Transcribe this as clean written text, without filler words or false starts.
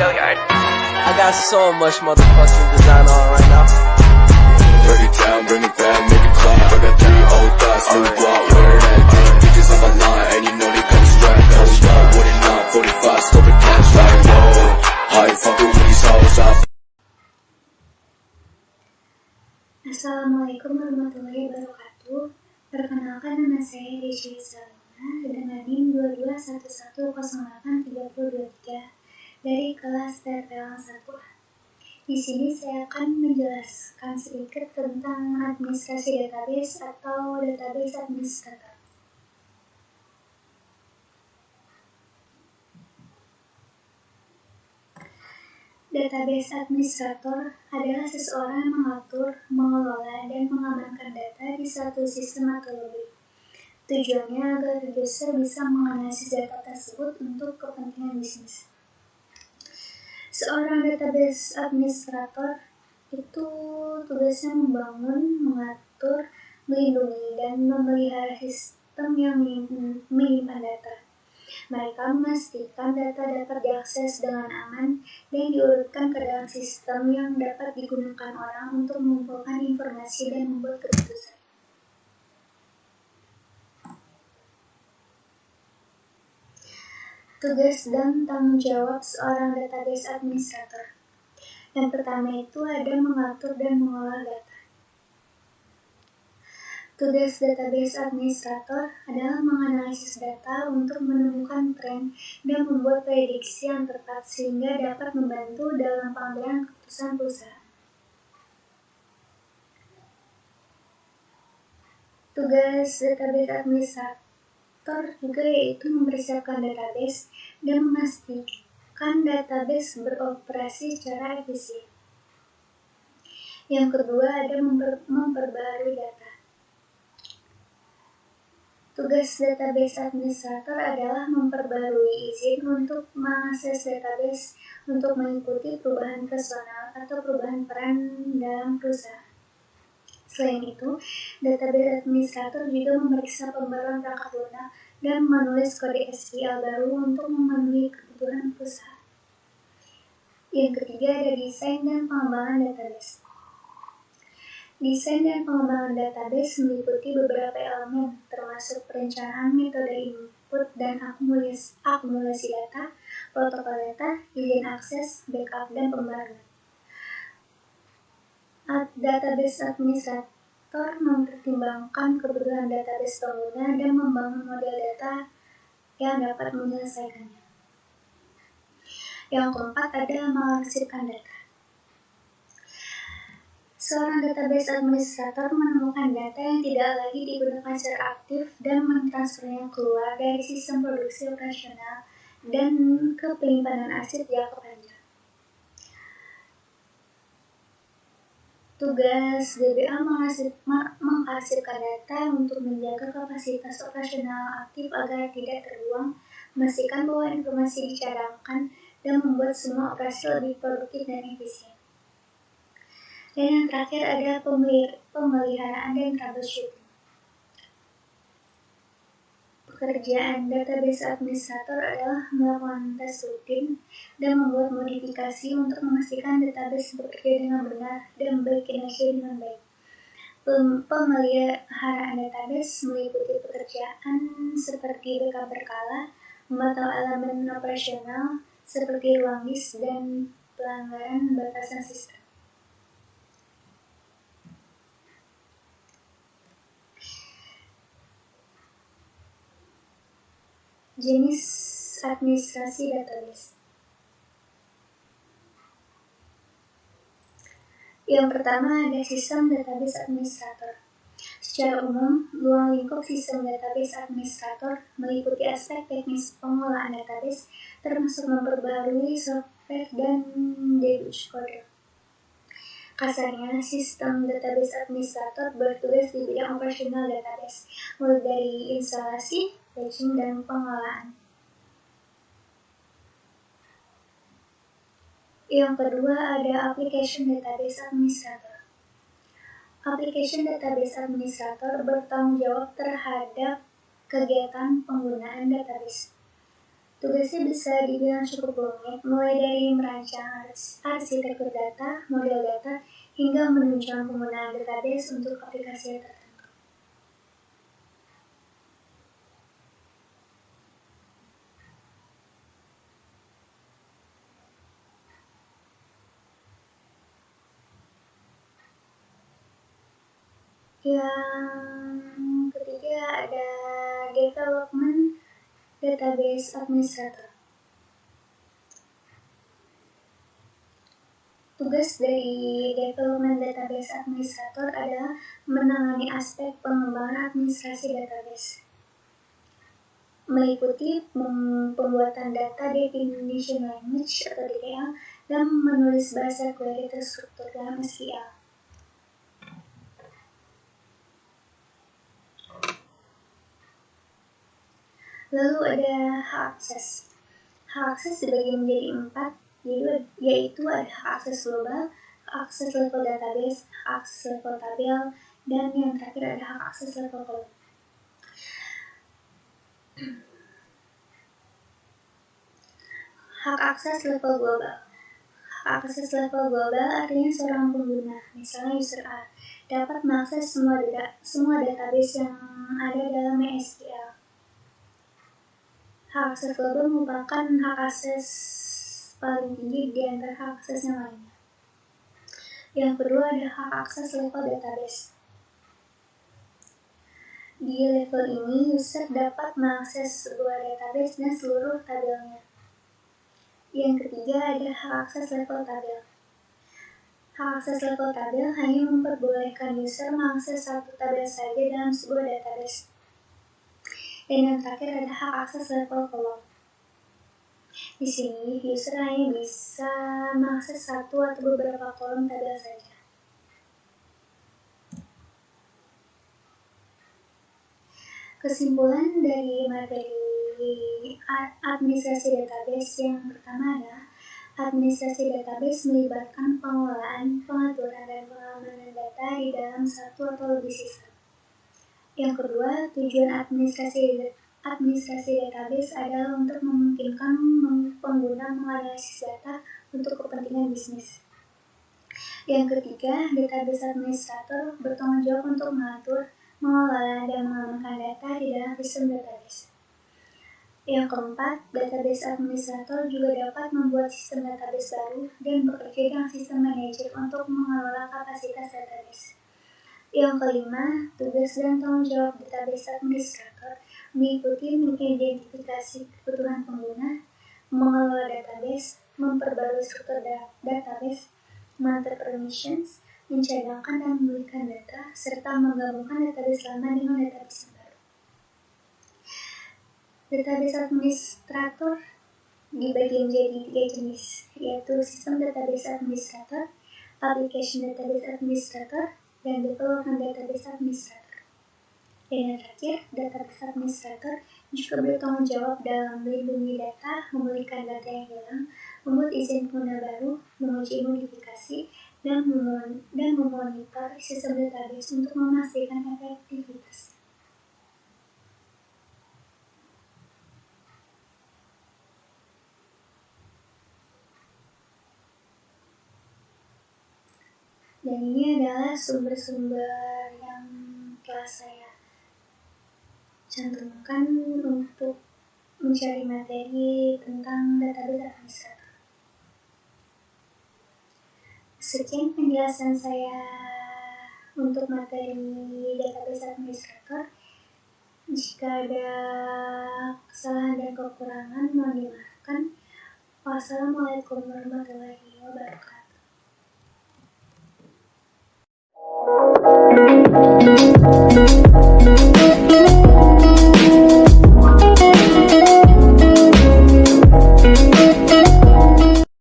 I got so much motherfucking design on right now. Break it down, bring it back, make it clap. I got 3 old thoughts, new block, where that bitch. Bitches on my line, and you know they come strapped. Hold up, what it not, 45, stop it, cash like whoa. How you fucking with these hoes up? Assalamualaikum warahmatullahi wabarakatuh. Perkenalkan, nama saya Desy Salina dengan NIM 2211083023 dari kelas TPL 1. Di sini saya akan menjelaskan sedikit tentang administrasi database atau database administrator. Database administrator adalah seseorang yang mengatur, mengelola, dan mengamankan data di suatu sistem atau lebih. Tujuannya agar user bisa menganalisis data tersebut untuk kepentingan bisnis. Seorang database administrator itu tugasnya membangun, mengatur, melindungi, dan memelihara sistem yang menyimpan data. Mereka memastikan data dapat diakses dengan aman dan diurutkan ke dalam sistem yang dapat digunakan orang untuk mengumpulkan informasi dan membuat keputusan. Tugas dan tanggung jawab seorang database administrator. Yang pertama itu ada mengatur dan mengolah data. Tugas database administrator adalah menganalisis data untuk menemukan tren dan membuat prediksi yang tepat sehingga dapat membantu dalam pengambilan keputusan perusahaan. Tugas database administrator juga yaitu mempersiapkan database dan memastikan database beroperasi secara efisien. Yang kedua ada memperbarui data. Tugas database administrator adalah memperbarui izin untuk mengakses database untuk mengikuti perubahan personal atau perubahan peran dalam perusahaan. Selain itu, database administrator juga memeriksa pembaruan perangkat lunak dan menulis kode SQL baru untuk memenuhi kebutuhan perusahaan. Yang ketiga ada desain dan pengembangan database. Desain dan pengembangan database meliputi beberapa elemen, termasuk perencanaan metode input dan akumulasi data, protokol data, izin akses, backup, dan pembaruan. Database administrator mempertimbangkan kebutuhan database pengguna dan membangun model data yang dapat menyelesaikannya. Yang keempat ada mengarsipkan data. Seorang database administrator menemukan data yang tidak lagi digunakan secara aktif dan mentransfernya keluar dari sistem produksi operasional dan ke penyimpanan arsip jangka panjang. Tugas DBA mengarsipkan data untuk menjaga kapasitas operasional aktif agar tidak terbuang, memastikan bahwa informasi dicadangkan, dan membuat semua operasi lebih produktif dan efisien. Dan yang terakhir ada pemeliharaan dan troubleshooting. Pekerjaan database administrator adalah melakukan tes rutin dan membuat modifikasi untuk memastikan database bekerja dengan benar dan berkinerja dengan baik. Pemeliharaan database meliputi pekerjaan seperti backup berkala, memantau elemen operasional seperti ruang disk dan pelanggaran batasan sistem. Jenis administrasi database. Yang pertama ada sistem database administrator. Secara umum, ruang lingkup sistem database administrator meliputi aspek teknis pengelolaan database, termasuk memperbarui software dan debug kode. Kasarnya, sistem database administrator bertugas di bidang operasional database, mulai dari instalasi, patching, dan pengelolaan. Yang kedua ada application database administrator. Application database administrator bertanggung jawab terhadap kegiatan penggunaan database. Tugasnya bisa dibilang cukup rumit, mulai dari merancang arsitektur data, model data, hingga menunjang penggunaan database untuk aplikasi tertentu. Yang ketiga ada development database administrator. Tugas dari development database administrator adalah menangani aspek pengembangan administrasi database, meliputi pembuatan data definition language atau DDL dan menulis bahasa query terstruktur dalam SQL. Lalu ada hak akses. Hak akses dibagi menjadi 4, yaitu ada hak akses global, hak akses level database, hak akses level tabel, dan yang terakhir ada hak akses level kolom. Hak akses level global. Hak akses level global artinya seorang pengguna, misalnya user A, dapat mengakses semua database yang ada dalam MySQL. Hak akses global merupakan hak akses paling tinggi di antara hak akses yang lainnya. Yang kedua ada hak akses level database. Di level ini, user dapat mengakses sebuah database dan seluruh tabelnya. Yang ketiga ada hak akses level tabel. Hak akses level tabel hanya memperbolehkan user mengakses satu tabel saja dalam sebuah database. Dan yang terakhir ada hak akses level kolom. Di sini, user hanya bisa mengakses satu atau beberapa kolom tabel saja. Kesimpulan dari materi administrasi database yang pertama adalah administrasi database melibatkan pengelolaan, pengaturan, dan pengamanan data di dalam satu atau lebih sistem. Yang kedua, tujuan administrasi database adalah untuk memungkinkan pengguna menganalisis data untuk kepentingan bisnis. Yang ketiga, database administrator bertanggung jawab untuk mengatur, mengelola, dan mengamankan data di dalam sistem database. Yang keempat, database administrator juga dapat membuat sistem database baru dan bekerja dengan sistem manager untuk mengelola kapasitas database. Yang kelima, tugas dan tanggung jawab database administrator mengikuti mengidentifikasi kebutuhan pengguna, mengelola database, memperbarui struktur database, mengatur permissions, mencadangkan dan memulihkan data, serta menggabungkan database lama dengan database baru. Database administrator dibagi menjadi 3 jenis, yaitu sistem database administrator, application database administrator, dan development database administrator. Dan yang terakhir, database administrator juga bertanggung jawab dalam melindungi data, memulihkan data yang hilang, membuat izin pengguna baru, menguji modifikasi, dan memonitor sistem database untuk memastikan efektivitas. Dan ini adalah sumber-sumber yang telah saya cantumkan untuk mencari materi tentang database administrator. Sekian penjelasan saya untuk materi database administrator. Jika ada kesalahan dan kekurangan, mohon dimaafkan. Wassalamualaikum warahmatullahi wabarakatuh.